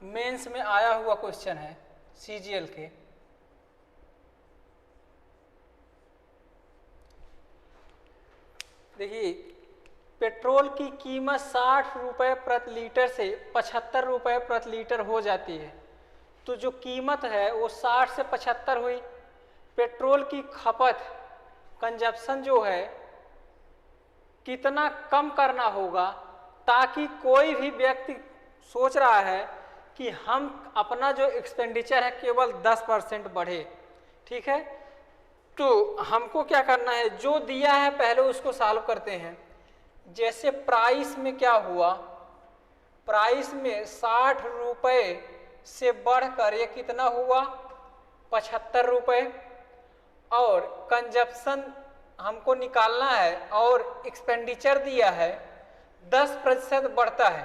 Mains में आया हुआ क्वेश्चन है सीजीएल के। देखिए, पेट्रोल की कीमत 60 रुपये प्रति लीटर से 75 रुपये प्रति लीटर हो जाती है। तो जो कीमत है वो 60 से 75 हुई। पेट्रोल की खपत कंजप्शन जो है कितना कम करना होगा ताकि कोई भी व्यक्ति सोच रहा है कि हम अपना जो एक्सपेंडिचर है केवल 10% बढ़े। ठीक है, तो हमको क्या करना है, जो दिया है पहले उसको सॉल्व करते हैं। जैसे प्राइस में क्या हुआ, प्राइस में 60 रुपये से बढ़कर ये कितना हुआ 75 रुपये, और कंजप्शन हमको निकालना है और एक्सपेंडिचर दिया है 10% बढ़ता है,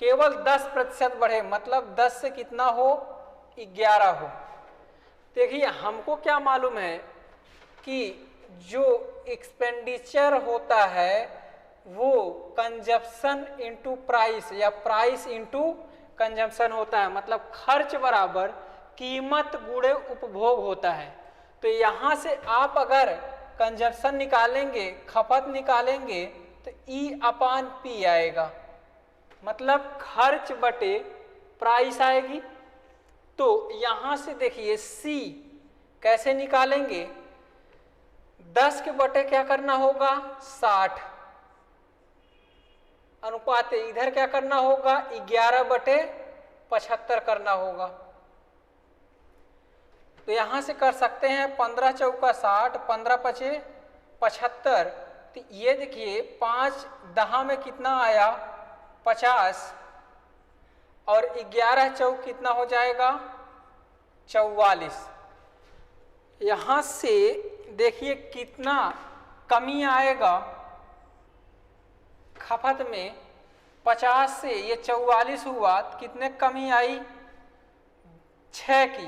केवल 10% बढ़े, मतलब 10 से कितना हो 11 हो। देखिए हमको क्या मालूम है कि जो एक्सपेंडिचर होता है वो कंजप्शन इंटू प्राइस या प्राइस इंटू कंजप्शन होता है, मतलब खर्च बराबर कीमत गुणे उपभोग होता है। तो यहाँ से आप अगर कंजप्शन निकालेंगे, खपत निकालेंगे, तो E/P आएगा, मतलब खर्च बटे प्राइस आएगी। तो यहाँ से देखिए C कैसे निकालेंगे, 10 के बटे क्या करना होगा 60, अनुपात इधर क्या करना होगा 11/75 करना होगा। तो यहां से कर सकते हैं 15 चौका 60, 15 पचे 75। तो ये देखिए 5 10 में कितना आया 50, और 11 चौक कितना हो जाएगा 44। यहां से देखिए कितना कमी आएगा खपत में, 50 से ये 44 हुआ, कितने कमी आई 6 की,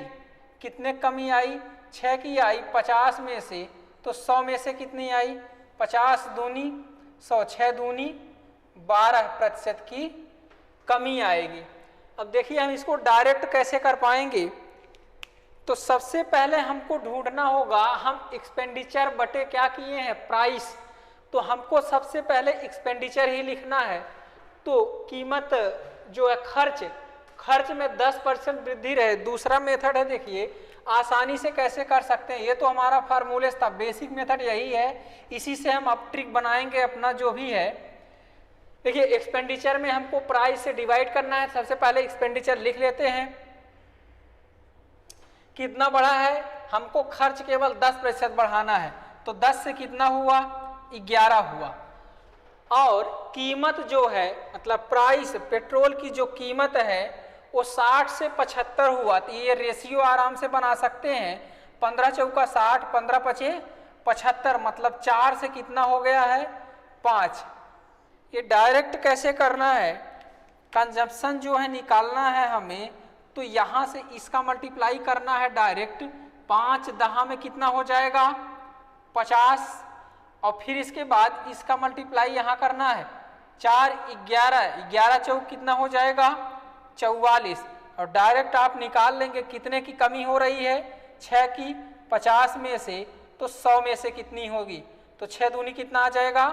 कितने कमी आई 6 की आई 50 में से, तो 100 में से कितनी आई 50 दूनी 100, 6 दूनी 12% की कमी आएगी। अब देखिए हम इसको डायरेक्ट कैसे कर पाएंगे, तो सबसे पहले हमको ढूंढना होगा, हम एक्सपेंडिचर बटे क्या किए हैं प्राइस, तो हमको सबसे पहले एक्सपेंडिचर ही लिखना है। तो कीमत जो है खर्च में 10% वृद्धि रहे। दूसरा मेथड है, देखिए आसानी से कैसे कर सकते हैं, ये तो हमारा फार्मूले था, बेसिक मेथड यही है, इसी से हम अब ट्रिक बनाएंगे अपना जो भी है। देखिए एक्सपेंडिचर में हमको प्राइस से डिवाइड करना है। सबसे पहले एक्सपेंडिचर लिख लेते हैं, कितना बढ़ा है, हमको खर्च केवल 10% बढ़ाना है, तो 10 से कितना हुआ 11 हुआ। और कीमत जो है मतलब प्राइस, पेट्रोल की जो कीमत है वो 60 से 75 हुआ। तो ये रेशियो आराम से बना सकते हैं, 15 चौका 60, 15 पचे 75, मतलब 4 से कितना हो गया है 5। ये डायरेक्ट कैसे करना है, कंजप्शन जो है निकालना है हमें, तो यहाँ से इसका मल्टीप्लाई करना है डायरेक्ट। 5 10 में कितना हो जाएगा 50, और फिर इसके बाद इसका मल्टीप्लाई यहाँ करना है 4 11 चौक कितना हो जाएगा 44, और डायरेक्ट आप निकाल लेंगे कितने की कमी हो रही है 6 की, 50 में से तो 100 में से कितनी होगी, तो 6 दूनी कितना आ जाएगा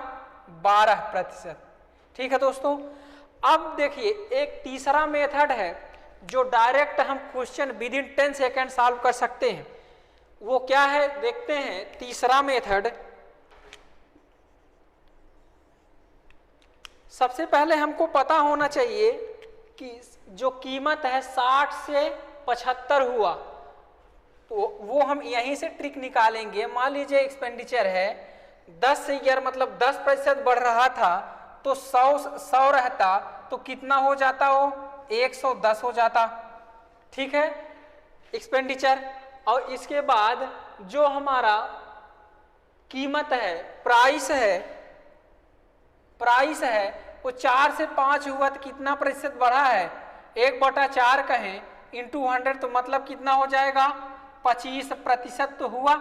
12%। ठीक है दोस्तों, अब देखिए एक तीसरा मेथड है जो डायरेक्ट हम question with in 10 second solve कर सकते हैं। वो क्या है देखते हैं। तीसरा मेथड, सबसे पहले हमको पता होना चाहिए कि जो कीमत है 60 से 75 हुआ, तो वो हम यहीं से ट्रिक निकालेंगे। मान लीजिए एक्सपेंडिचर है 10 से 11, मतलब 10% बढ़ रहा था, तो 100 रहता तो कितना हो जाता, वो 110 हो जाता। ठीक है एक्सपेंडिचर। और इसके बाद जो हमारा कीमत है प्राइस है वो 4 से 5 हुआ, तो कितना प्रतिशत बढ़ा है 1/4 कहें इंटू 100, तो मतलब कितना हो जाएगा 25% तो हुआ।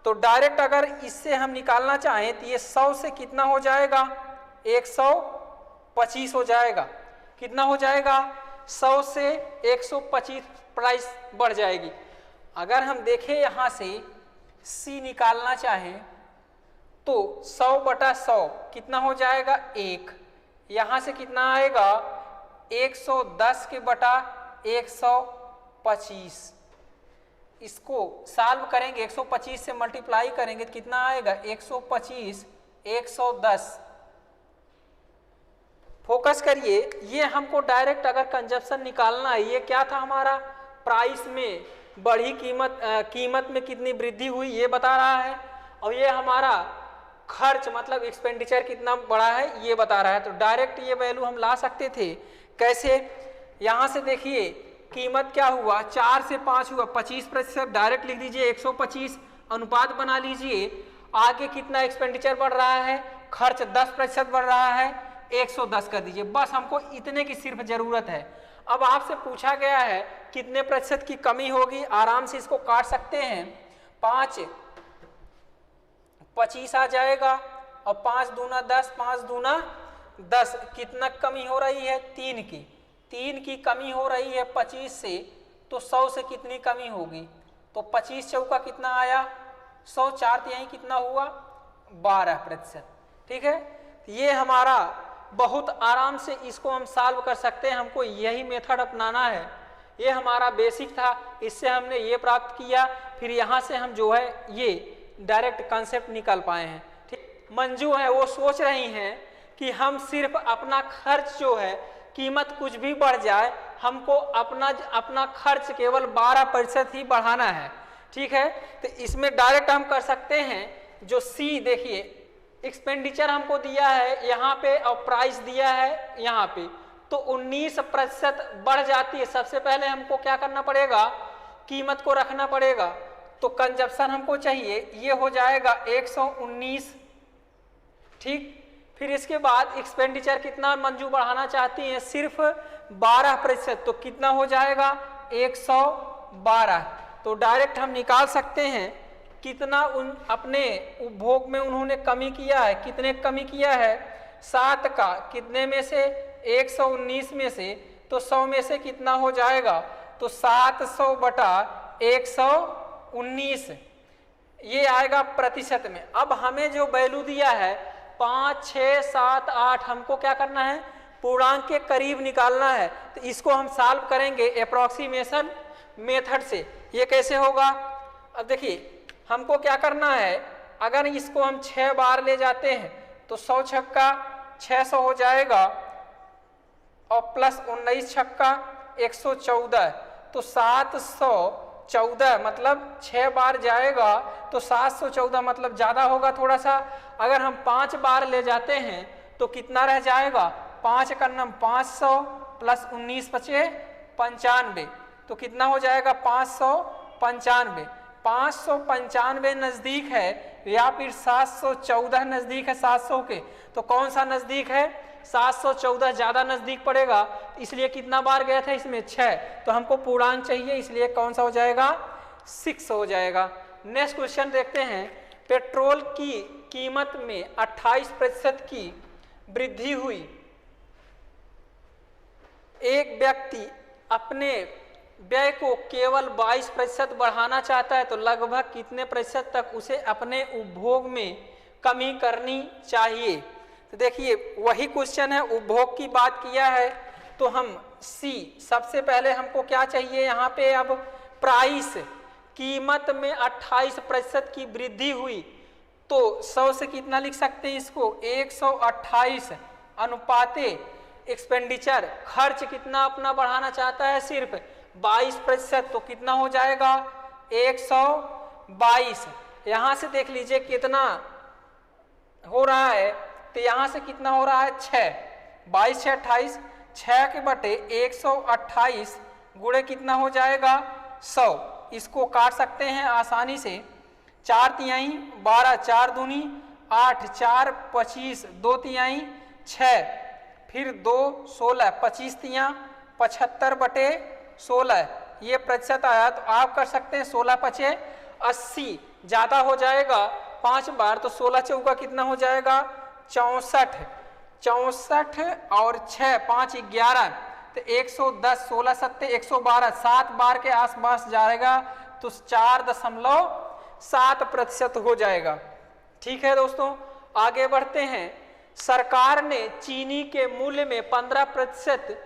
तो डायरेक्ट अगर इससे हम निकालना चाहें तो ये 100 से कितना हो जाएगा 125 हो जाएगा। कितना हो जाएगा 100 से 125 प्राइस बढ़ जाएगी। अगर हम देखें यहाँ से C निकालना चाहें तो 100/100 कितना हो जाएगा 1, यहाँ से कितना आएगा 110 के बटा 125। इसको सॉल्व करेंगे, 125 से मल्टीप्लाई करेंगे तो कितना आएगा 125 110। फोकस करिए, ये हमको डायरेक्ट अगर कंजप्शन निकालना है, ये क्या था हमारा प्राइस में बढ़ी कीमत में कितनी वृद्धि हुई ये बता रहा है, और ये हमारा खर्च मतलब एक्सपेंडिचर कितना बड़ा है ये बता रहा है। तो डायरेक्ट ये वैल्यू हम ला सकते थे। कैसे? यहाँ से देखिए कीमत क्या हुआ 4 से 5 हुआ 25%, डायरेक्ट लिख दीजिए 125, अनुपात बना लीजिए। आगे कितना एक्सपेंडिचर बढ़ रहा है, खर्च 10% बढ़ रहा है, 110 कर दीजिए। बस हमको इतने की सिर्फ जरूरत है। अब आपसे पूछा गया है कितने प्रतिशत की कमी होगी, आराम से इसको काट सकते हैं। 5 25 आ जाएगा और 5 दूना 10, 5 दूना 10, कितना कमी हो रही है 3 की कमी हो रही है 25 से, तो 100 से कितनी कमी होगी, तो 25 चौका कितना आया 100, 4 तिहाई कितना हुआ 12%। ठीक है, ये हमारा बहुत आराम से इसको हम सॉल्व कर सकते हैं। हमको यही मेथड अपनाना है, ये हमारा बेसिक था, इससे हमने ये प्राप्त किया, फिर यहाँ से हम जो है ये डायरेक्ट कंसेप्ट निकाल पाए हैं। ठीक, मंजू है वो सोच रही हैं कि हम सिर्फ अपना खर्च जो है कीमत कुछ भी बढ़ जाए, हमको अपना खर्च केवल 12% ही बढ़ाना है। ठीक है, तो इसमें डायरेक्ट हम कर सकते हैं। जो सी देखिए एक्सपेंडिचर हमको दिया है यहाँ पे और प्राइस दिया है यहाँ पे, तो 19% बढ़ जाती है। सबसे पहले हमको क्या करना पड़ेगा, कीमत को रखना पड़ेगा। तो कंजप्शन हमको चाहिए, ये हो जाएगा 119। ठीक, फिर इसके बाद एक्सपेंडिचर कितना मंजू बढ़ाना चाहती हैं, सिर्फ 12%, तो कितना हो जाएगा 112। तो डायरेक्ट हम निकाल सकते हैं कितना अपने उपभोग में उन्होंने कमी किया है। कितने कमी किया है 7 का, कितने में से 119 में से, तो 100 में से कितना हो जाएगा, तो 700/119 ये आएगा प्रतिशत में। अब हमें जो वैल्यू दिया है 5, 6, 7, 8, हमको क्या करना है पूर्णांक के करीब निकालना है। तो इसको हम सॉल्व करेंगे अप्रोक्सीमेशन मेथड से। ये कैसे होगा, अब देखिए हमको क्या करना है, अगर इसको हम 6 बार ले जाते हैं तो 100 छक्का 600 हो जाएगा और प्लस 19 छक्का 114, तो 714 मतलब 6 बार जाएगा तो 714 मतलब ज़्यादा होगा थोड़ा सा। अगर हम 5 बार ले जाते हैं तो कितना रह जाएगा, 5 का नम 500 प्लस 19 बचे 95, तो कितना हो जाएगा 595। 595 नज़दीक है या फिर 714 नज़दीक है 700 के, तो कौन सा नज़दीक है 714 ज़्यादा नज़दीक पड़ेगा, इसलिए कितना बार गया था इसमें 6, तो हमको पूर्णांक चाहिए, इसलिए कौन सा हो जाएगा 6 हो जाएगा। नेक्स्ट क्वेश्चन देखते हैं। पेट्रोल की कीमत में 28% की वृद्धि हुई। एक व्यक्ति अपने व्यय को केवल 22% बढ़ाना चाहता है, तो लगभग कितने प्रतिशत तक उसे अपने उपभोग में कमी करनी चाहिए। तो देखिए वही क्वेश्चन है, उपभोग की बात किया है, तो हम सी सबसे पहले हमको क्या चाहिए यहाँ पे, अब प्राइस कीमत में 28% की वृद्धि हुई, तो 100 से कितना लिख सकते हैं इसको 128 अनुपाते एक्सपेंडिचर, खर्च कितना अपना बढ़ाना चाहता है सिर्फ 22%, तो कितना हो जाएगा 122। यहाँ से देख लीजिए कितना हो रहा है, तो यहाँ से कितना हो रहा है 6, 22 6 28, 6 के बटे 128 गुणे कितना हो जाएगा 100। इसको काट सकते हैं आसानी से, 4 तिहाई 12, 4 दूनी 8, 4 25, 2 तिहाई 6, फिर 2 16, 25 तिया 75/16, ये प्रतिशत आया। तो आप कर सकते हैं 16 5 80, ज़्यादा हो जाएगा 5 बार, तो 16 चौका कितना हो जाएगा 64, 64 और 6 5 11, तो 110, 16 सत्ते 112, 7 बार के आसपास जाएगा तो 4.7% हो जाएगा। ठीक है दोस्तों, आगे बढ़ते हैं। सरकार ने चीनी के मूल्य में 15%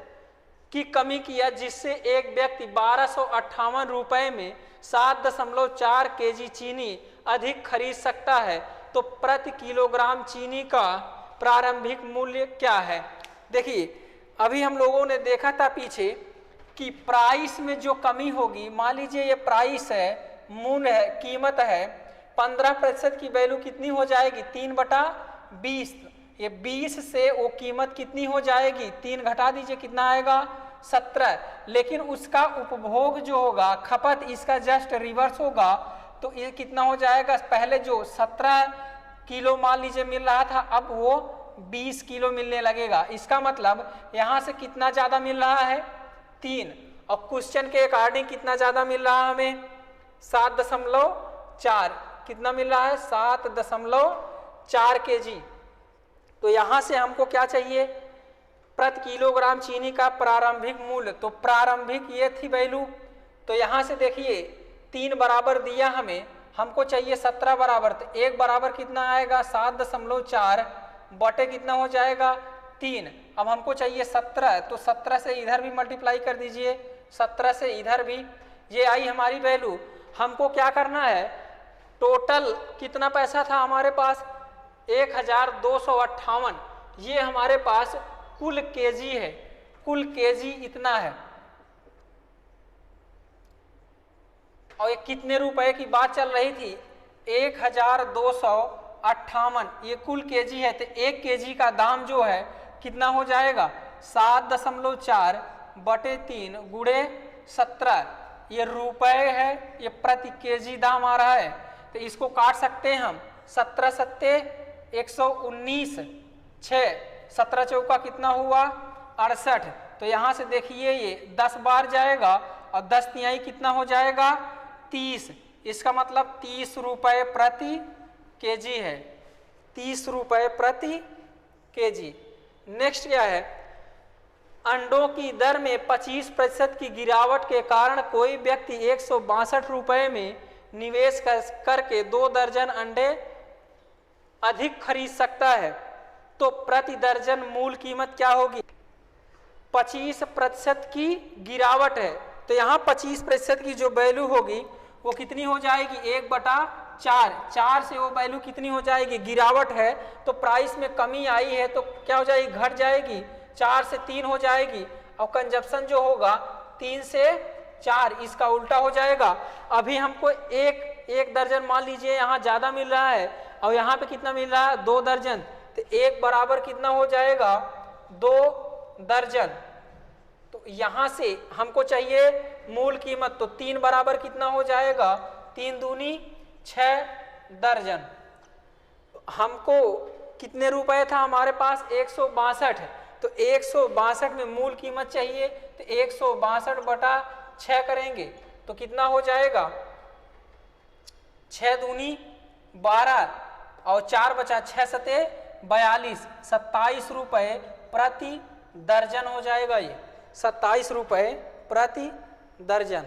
की कमी किया, जिससे एक व्यक्ति 1258 रुपए में 7.4 केजी चीनी अधिक खरीद सकता है। तो प्रति किलोग्राम चीनी का प्रारंभिक मूल्य क्या है? देखिए, अभी हम लोगों ने देखा था पीछे कि प्राइस में जो कमी होगी, मान लीजिए ये प्राइस है, मूल्य है, कीमत है, 15% की वैल्यू कितनी हो जाएगी? 3/20। ये 20 से वो कीमत कितनी हो जाएगी? 3 घटा दीजिए, कितना आएगा? 17। लेकिन उसका उपभोग जो होगा, खपत इसका जस्ट रिवर्स होगा, तो ये कितना हो जाएगा? पहले जो 17 किलो मान लीजिए मिल रहा था, अब वो 20 किलो मिलने लगेगा। इसका मतलब यहाँ से कितना ज़्यादा मिल रहा है? 3। और क्वेश्चन के अकॉर्डिंग कितना ज़्यादा मिल रहा है हमें? 7.4। कितना मिल रहा है? 7.4 केजी। तो यहाँ से हमको क्या चाहिए? प्रति किलोग्राम चीनी का प्रारंभिक मूल्य। तो प्रारंभिक ये थी वैल्यू, तो यहाँ से देखिए 3 बराबर दिया हमें, हमको चाहिए 17 बराबर, तो 1 बराबर कितना आएगा? 7.4 बटे कितना हो जाएगा? 3। अब हमको चाहिए 17, तो 17 से इधर भी मल्टीप्लाई कर दीजिए, 17 से इधर भी, ये आई हमारी वैल्यू। हमको क्या करना है? टोटल कितना पैसा था हमारे पास? 1258। ये हमारे पास कुल केजी है, कुल केजी इतना है। और ये कितने रुपए की बात चल रही थी? 1258, ये कुल केजी है। तो 1 केजी का दाम जो है कितना हो जाएगा? 7.4 बटे 3 गुणे 17, ये रुपए है, ये प्रति केजी दाम आ रहा है। तो इसको काट सकते हैं हम, 17 सत्ते 119, 6, 17 चौका कितना हुआ? 68। तो यहाँ से देखिए ये 10 बार जाएगा और 10 तिहाई कितना हो जाएगा? 30। इसका मतलब 30 रुपए प्रति केजी है, 30 रुपए प्रति केजी। नेक्स्ट क्या है? अंडों की दर में 25% की गिरावट के कारण कोई व्यक्ति 162 रुपए में निवेश करके 2 दर्जन अंडे अधिक खरीद सकता है। तो प्रति दर्जन मूल कीमत क्या होगी? 25% की गिरावट है, तो यहाँ 25% की जो वैल्यू होगी वो कितनी हो जाएगी? 1/4। 4 से वो वैल्यू कितनी हो जाएगी? गिरावट है तो प्राइस में कमी आई है, तो क्या हो जाएगी? घट जाएगी, 4 से 3 हो जाएगी। और कंजप्शन जो होगा 3 से 4, इसका उल्टा हो जाएगा। अभी हमको एक दर्जन मान लीजिए यहाँ ज़्यादा मिल रहा है, और यहाँ पे कितना मिल रहा है? 2 दर्जन। तो 1 बराबर कितना हो जाएगा? 2 दर्जन। तो यहाँ से हमको चाहिए मूल कीमत, तो 3 बराबर कितना हो जाएगा? 3 दूनी 6 दर्जन। हमको कितने रुपए था हमारे पास? 162। तो 162 में मूल कीमत चाहिए, तो 162 बटा 6 करेंगे तो कितना हो जाएगा? 6 दूनी 12 और 4 बचा, 6 सते 42, 27 रुपए प्रति दर्जन हो जाएगा। ये 27 रुपए प्रति दर्जन।